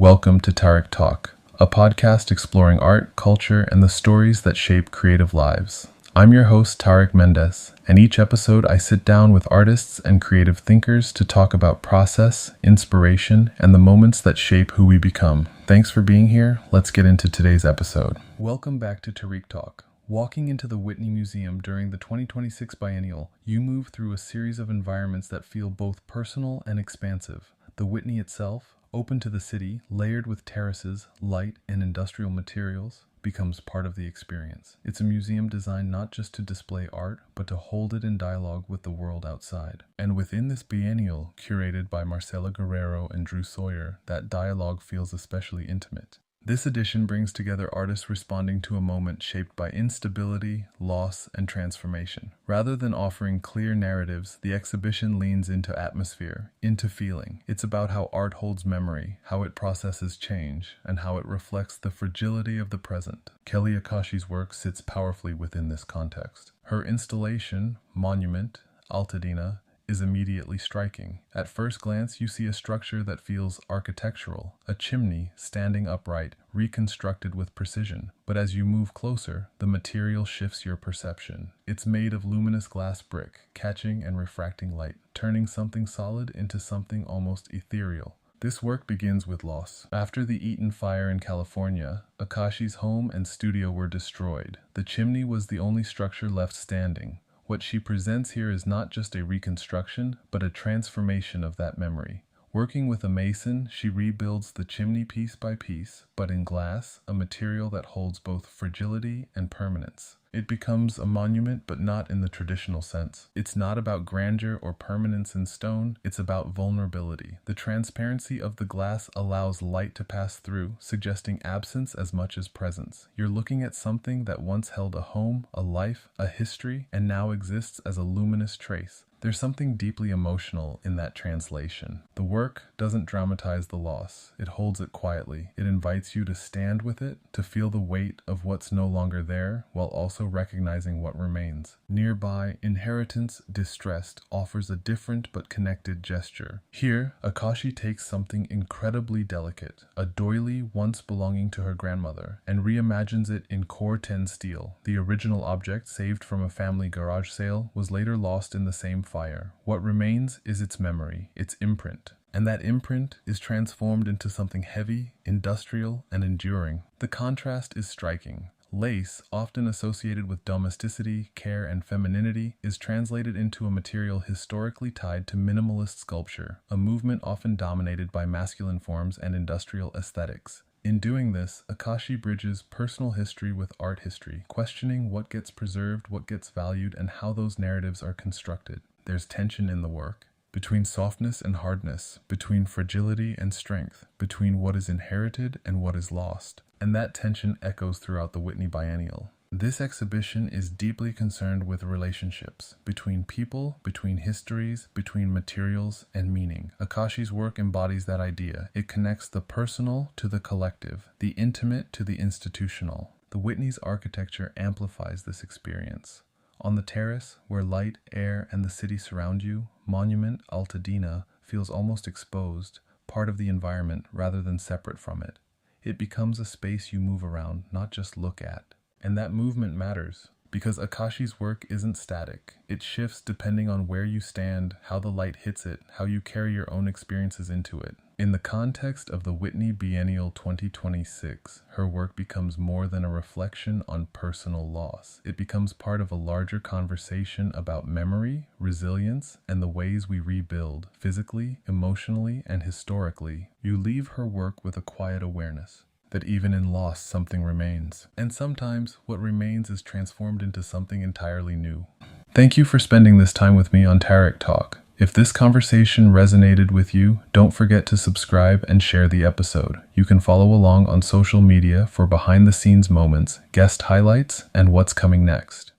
Welcome to Tarik Talk, a podcast exploring art, culture, and the stories that shape creative lives. I'm your host, Tarik Mendes, and each episode I sit down with artists and creative thinkers to talk about process, inspiration, and the moments that shape who we become. Thanks for being here. Let's get into today's episode. Welcome back to Tarik Talk. Walking into the Whitney Museum during the 2026 Biennial, you move through a series of environments that feel both personal and expansive. The Whitney itself, open to the city, layered with terraces, light, and industrial materials, becomes part of the experience. It's a museum designed not just to display art, but to hold it in dialogue with the world outside. And within this biennial, curated by Marcela Guerrero and Drew Sawyer, that dialogue feels especially intimate. This edition brings together artists responding to a moment shaped by instability, loss, and transformation. Rather than offering clear narratives, the exhibition leans into atmosphere, into feeling. It's about how art holds memory, how it processes change, and how it reflects the fragility of the present. Kelly Akashi's work sits powerfully within this context. Her installation, Monument, Altadena, is immediately striking. At first glance, you see a structure that feels architectural, a chimney standing upright, reconstructed with precision. But as you move closer, the material shifts your perception. It's made of luminous glass brick, catching and refracting light, turning something solid into something almost ethereal. This work begins with loss. After the Eaton fire in California, Akashi's home and studio were destroyed. The chimney was the only structure left standing. What she presents here is not just a reconstruction, but a transformation of that memory. Working with a mason, she rebuilds the chimney piece by piece, but in glass, a material that holds both fragility and permanence. It becomes a monument, but not in the traditional sense. It's not about grandeur or permanence in stone, it's about vulnerability. The transparency of the glass allows light to pass through, suggesting absence as much as presence. You're looking at something that once held a home, a life, a history, and now exists as a luminous trace. There's something deeply emotional in that translation. The work doesn't dramatize the loss. It holds it quietly. It invites you to stand with it, to feel the weight of what's no longer there, while also recognizing what remains. Nearby, Inheritance Distressed offers a different but connected gesture. Here, Akashi takes something incredibly delicate, a doily once belonging to her grandmother, and reimagines it in Core 10 steel. The original object, saved from a family garage sale, was later lost in the same fire. What remains is its memory, its imprint. And that imprint is transformed into something heavy, industrial, and enduring. The contrast is striking. Lace, often associated with domesticity, care, and femininity, is translated into a material historically tied to minimalist sculpture, a movement often dominated by masculine forms and industrial aesthetics. In doing this, Akashi bridges personal history with art history, questioning what gets preserved, what gets valued, and how those narratives are constructed. There's tension in the work, between softness and hardness, between fragility and strength, between what is inherited and what is lost. And that tension echoes throughout the Whitney Biennial. This exhibition is deeply concerned with relationships, between people, between histories, between materials, and meaning. Akashi's work embodies that idea. It connects the personal to the collective, the intimate to the institutional. The Whitney's architecture amplifies this experience. On the terrace, where light, air, and the city surround you, Monument Altadena feels almost exposed, part of the environment rather than separate from it. It becomes a space you move around, not just look at. And that movement matters, because Akashi's work isn't static. It shifts depending on where you stand, how the light hits it, how you carry your own experiences into it. In the context of the Whitney Biennial 2026, her work becomes more than a reflection on personal loss. It becomes part of a larger conversation about memory, resilience, and the ways we rebuild, physically, emotionally, and historically. You leave her work with a quiet awareness that even in loss, something remains. And sometimes, what remains is transformed into something entirely new. Thank you for spending this time with me on Tarik Talk. If this conversation resonated with you, don't forget to subscribe and share the episode. You can follow along on social media for behind-the-scenes moments, guest highlights, and what's coming next.